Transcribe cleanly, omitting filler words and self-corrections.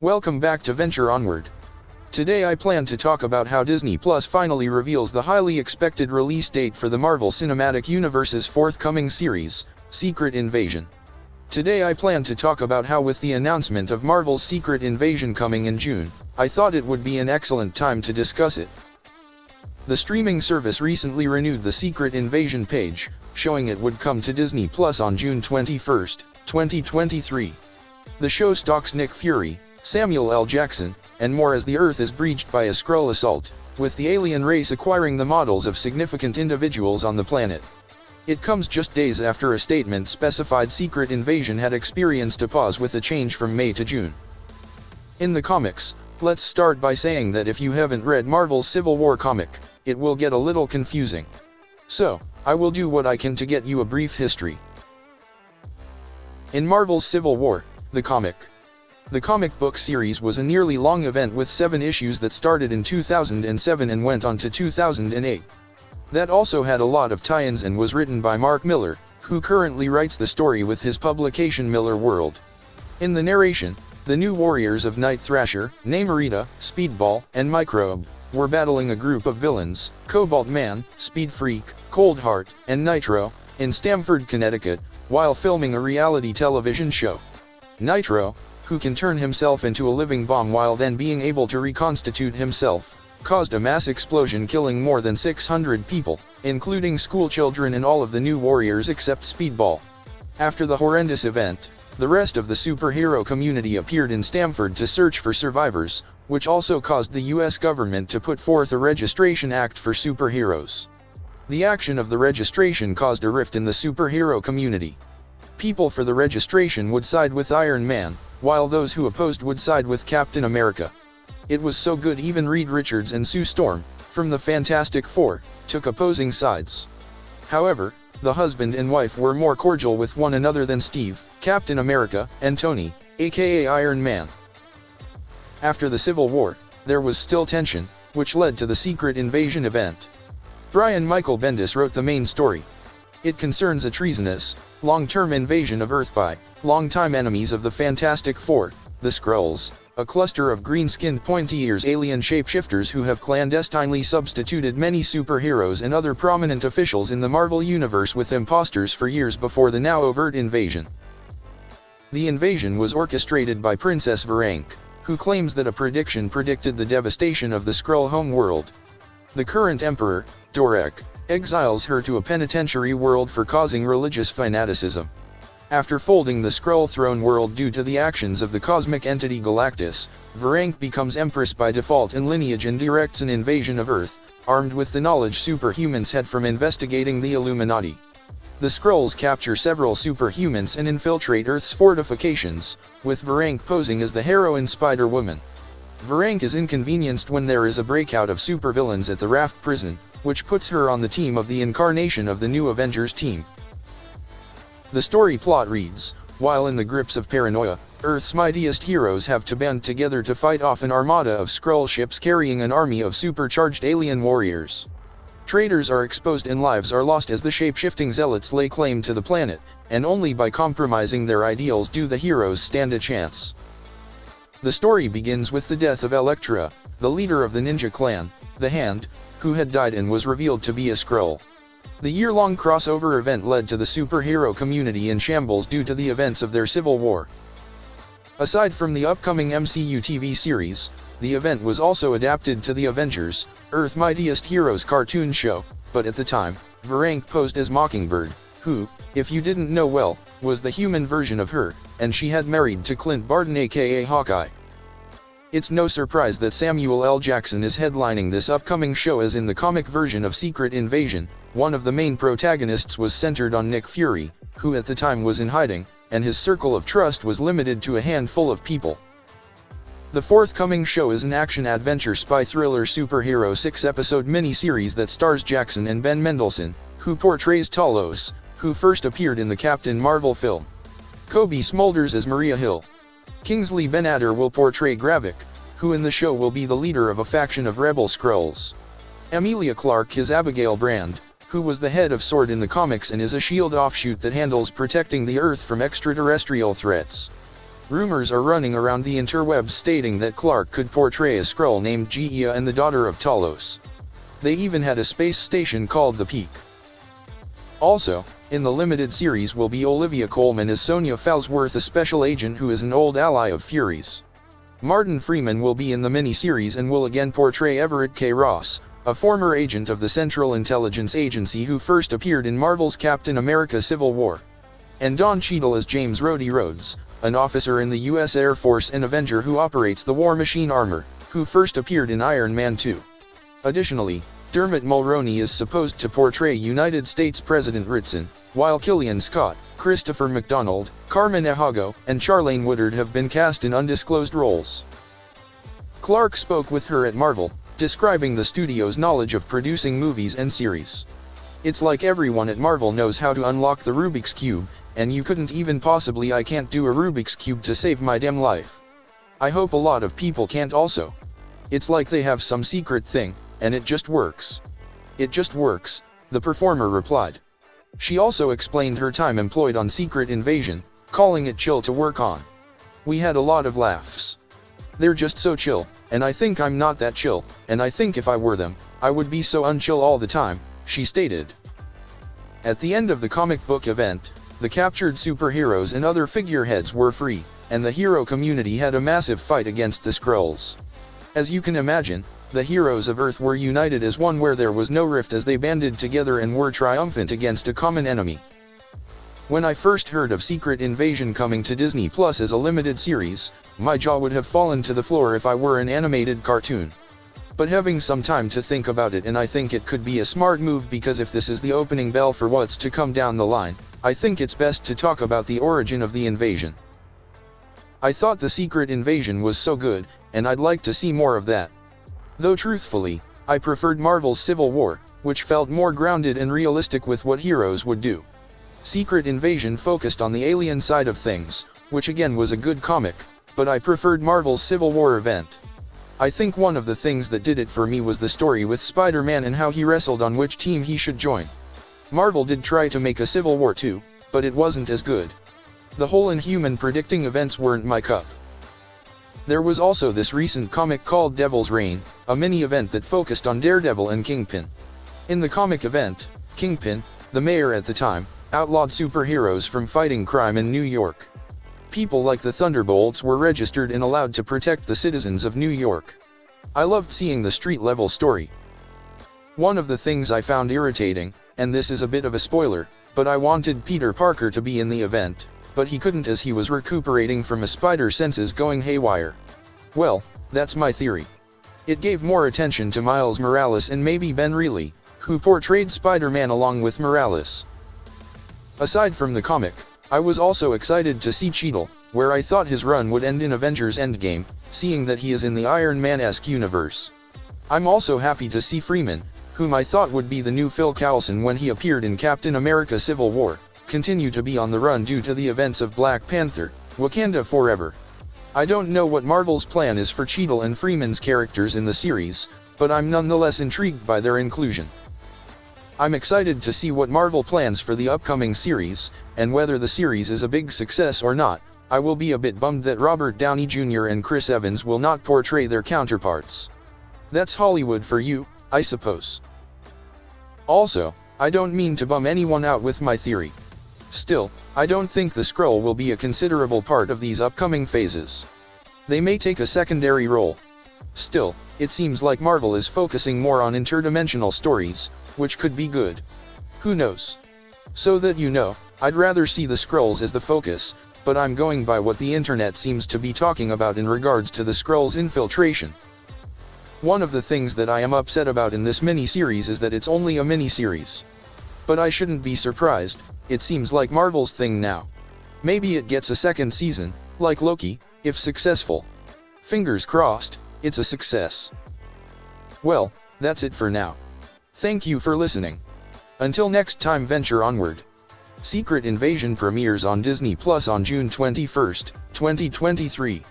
Welcome back to Venture Onward. Today I plan to talk about how Disney Plus finally reveals the highly expected release date for the Marvel Cinematic Universe's forthcoming series, Secret Invasion. Today I plan to talk about how with the announcement of Marvel's Secret Invasion coming in June, I thought it would be an excellent time to discuss it. The streaming service recently renewed the Secret Invasion page, showing it would come to Disney Plus on June 21, 2023. The show stalks Nick Fury, Samuel L. Jackson, and more as the Earth is breached by a Skrull assault, with the alien race acquiring the models of significant individuals on the planet. It comes just days after a statement specified Secret Invasion had experienced a pause with a change from May to June. In the comics, let's start by saying that if you haven't read Marvel's Civil War comic, it will get a little confusing. So, I will do what I can to get you a brief history. In Marvel's Civil War, the comic book series was a nearly long event with 7 issues that started in 2007 and went on to 2008. That also had a lot of tie-ins and was written by Mark Millar, who currently writes the story with his publication Millar World. In the narration, the new warriors of Night Thrasher, Namorita, Speedball, and Microbe, were battling a group of villains, Cobalt Man, Speed Freak, Coldheart, and Nitro, in Stamford, Connecticut, while filming a reality television show. Nitro, who can turn himself into a living bomb while then being able to reconstitute himself, caused a mass explosion killing more than 600 people, including schoolchildren and all of the new warriors except Speedball. After the horrendous event, the rest of the superhero community appeared in Stamford to search for survivors, which also caused the US government to put forth a registration act for superheroes. The action of the registration caused a rift in the superhero community. People for the registration would side with Iron Man, while those who opposed would side with Captain America. It was so good even Reed Richards and Sue Storm, from the Fantastic Four, took opposing sides. However, the husband and wife were more cordial with one another than Steve, Captain America, and Tony, aka Iron Man. After the Civil War, there was still tension, which led to the Secret Invasion event. Brian Michael Bendis wrote the main story. It concerns a treasonous, long-term invasion of Earth by longtime enemies of the Fantastic Four, the Skrulls, a cluster of green-skinned pointy-ears alien shapeshifters who have clandestinely substituted many superheroes and other prominent officials in the Marvel Universe with imposters for years before the now overt invasion. The invasion was orchestrated by Princess Varank, who claims that a prediction predicted the devastation of the Skrull homeworld. The current emperor, Dorek, exiles her to a penitentiary world for causing religious fanaticism. After folding the Skrull throne world due to the actions of the cosmic entity Galactus, Varank becomes empress by default and lineage and directs an invasion of Earth, armed with the knowledge superhumans had from investigating the Illuminati. The Skrulls capture several superhumans and infiltrate Earth's fortifications, with Varank posing as the heroine Spider-Woman. Varank is inconvenienced when there is a breakout of supervillains at the Raft prison, which puts her on the team of the incarnation of the new Avengers team. The story plot reads, while in the grips of paranoia, Earth's mightiest heroes have to band together to fight off an armada of Skrull ships carrying an army of supercharged alien warriors. Traitors are exposed and lives are lost as the shape-shifting zealots lay claim to the planet, and only by compromising their ideals do the heroes stand a chance. The story begins with the death of Elektra, the leader of the ninja clan, the Hand, who had died and was revealed to be a Skrull. The year-long crossover event led to the superhero community in shambles due to the events of their Civil War. Aside from the upcoming MCU TV series, the event was also adapted to the Avengers, Earth's Mightiest Heroes cartoon show, but at the time, Varank posed as Mockingbird, who, if you didn't know well, was the human version of her, and she had married to Clint Barton aka Hawkeye. It's no surprise that Samuel L. Jackson is headlining this upcoming show as in the comic version of Secret Invasion, one of the main protagonists was centered on Nick Fury, who at the time was in hiding, and his circle of trust was limited to a handful of people. The forthcoming show is an action-adventure spy thriller superhero 6-episode mini-series that stars Jackson and Ben Mendelsohn, who portrays Talos, who first appeared in the Captain Marvel film. Kobe Smulders as Maria Hill. Kingsley Ben-Adir will portray Gravik, who in the show will be the leader of a faction of rebel Skrulls. Emilia Clarke is Abigail Brand, who was the head of S.W.O.R.D. in the comics and is a S.H.I.E.L.D. offshoot that handles protecting the Earth from extraterrestrial threats. Rumors are running around the interwebs stating that Clark could portray a Skrull named Gaia and the daughter of Talos. They even had a space station called the Peak. Also, in the limited series will be Olivia Colman as Sonya Falsworth, a special agent who is an old ally of Fury's. Martin Freeman will be in the mini-series and will again portray Everett K. Ross, a former agent of the Central Intelligence Agency who first appeared in Marvel's Captain America: Civil War. And Don Cheadle as James Rhodey Rhodes, an officer in the U.S. Air Force and Avenger who operates the War Machine armor, who first appeared in Iron Man 2. Additionally, Dermot Mulroney is supposed to portray United States President Ritson, while Killian Scott, Christopher McDonald, Carmen Ejago, and Charlene Woodard have been cast in undisclosed roles. Clark spoke with her at Marvel, describing the studio's knowledge of producing movies and series. "It's like everyone at Marvel knows how to unlock the Rubik's Cube, and you couldn't even possibly. I can't do a Rubik's Cube to save my damn life. I hope a lot of people can't also. It's like they have some secret thing, and it just works. It just works," the performer replied. She also explained her time employed on Secret Invasion, calling it chill to work on. "We had a lot of laughs. They're just so chill, and I think I'm not that chill, and I think if I were them, I would be so unchill all the time," she stated. At the end of the comic book event, the captured superheroes and other figureheads were free, and the hero community had a massive fight against the Skrulls. As you can imagine, the heroes of Earth were united as one, where there was no rift, as they banded together and were triumphant against a common enemy. When I first heard of Secret Invasion coming to Disney Plus as a limited series, my jaw would have fallen to the floor if I were an animated cartoon. But having some time to think about it, and I think it could be a smart move, because if this is the opening bell for what's to come down the line, I think it's best to talk about the origin of the invasion. I thought the Secret Invasion was so good, and I'd like to see more of that. Though truthfully, I preferred Marvel's Civil War, which felt more grounded and realistic with what heroes would do. Secret Invasion focused on the alien side of things, which again was a good comic, but I preferred Marvel's Civil War event. I think one of the things that did it for me was the story with Spider-Man and how he wrestled on which team he should join. Marvel did try to make a Civil War 2, but it wasn't as good. The whole Inhuman predicting events weren't my cup. There was also this recent comic called Devil's Reign, a mini-event that focused on Daredevil and Kingpin. In the comic event, Kingpin, the mayor at the time, outlawed superheroes from fighting crime in New York. People like the Thunderbolts were registered and allowed to protect the citizens of New York. I loved seeing the street-level story. One of the things I found irritating, and this is a bit of a spoiler, but I wanted Peter Parker to be in the event, but he couldn't as he was recuperating from a spider senses going haywire. Well, that's my theory. It gave more attention to Miles Morales and maybe Ben Reilly, who portrayed Spider-Man along with Morales. Aside from the comic, I was also excited to see Cheadle, where I thought his run would end in Avengers Endgame, seeing that he is in the Iron Man-esque universe. I'm also happy to see Freeman, whom I thought would be the new Phil Coulson when he appeared in Captain America: Civil War, continue to be on the run due to the events of Black Panther: Wakanda Forever. I don't know what Marvel's plan is for Cheadle and Freeman's characters in the series, but I'm nonetheless intrigued by their inclusion. I'm excited to see what Marvel plans for the upcoming series, and whether the series is a big success or not. I will be a bit bummed that Robert Downey Jr. and Chris Evans will not portray their counterparts. That's Hollywood for you, I suppose. Also, I don't mean to bum anyone out with my theory. Still, I don't think the Skrull will be a considerable part of these upcoming phases. They may take a secondary role. Still, it seems like Marvel is focusing more on interdimensional stories, which could be good. Who knows? So that you know, I'd rather see the Skrulls as the focus, but I'm going by what the internet seems to be talking about in regards to the Skrulls' infiltration. One of the things that I am upset about in this mini-series is that it's only a mini-series. But I shouldn't be surprised, it seems like Marvel's thing now. Maybe it gets a second season, like Loki, if successful. Fingers crossed, it's a success. Well, that's it for now. Thank you for listening. Until next time, venture onward. Secret Invasion premieres on Disney Plus on June 21, 2023.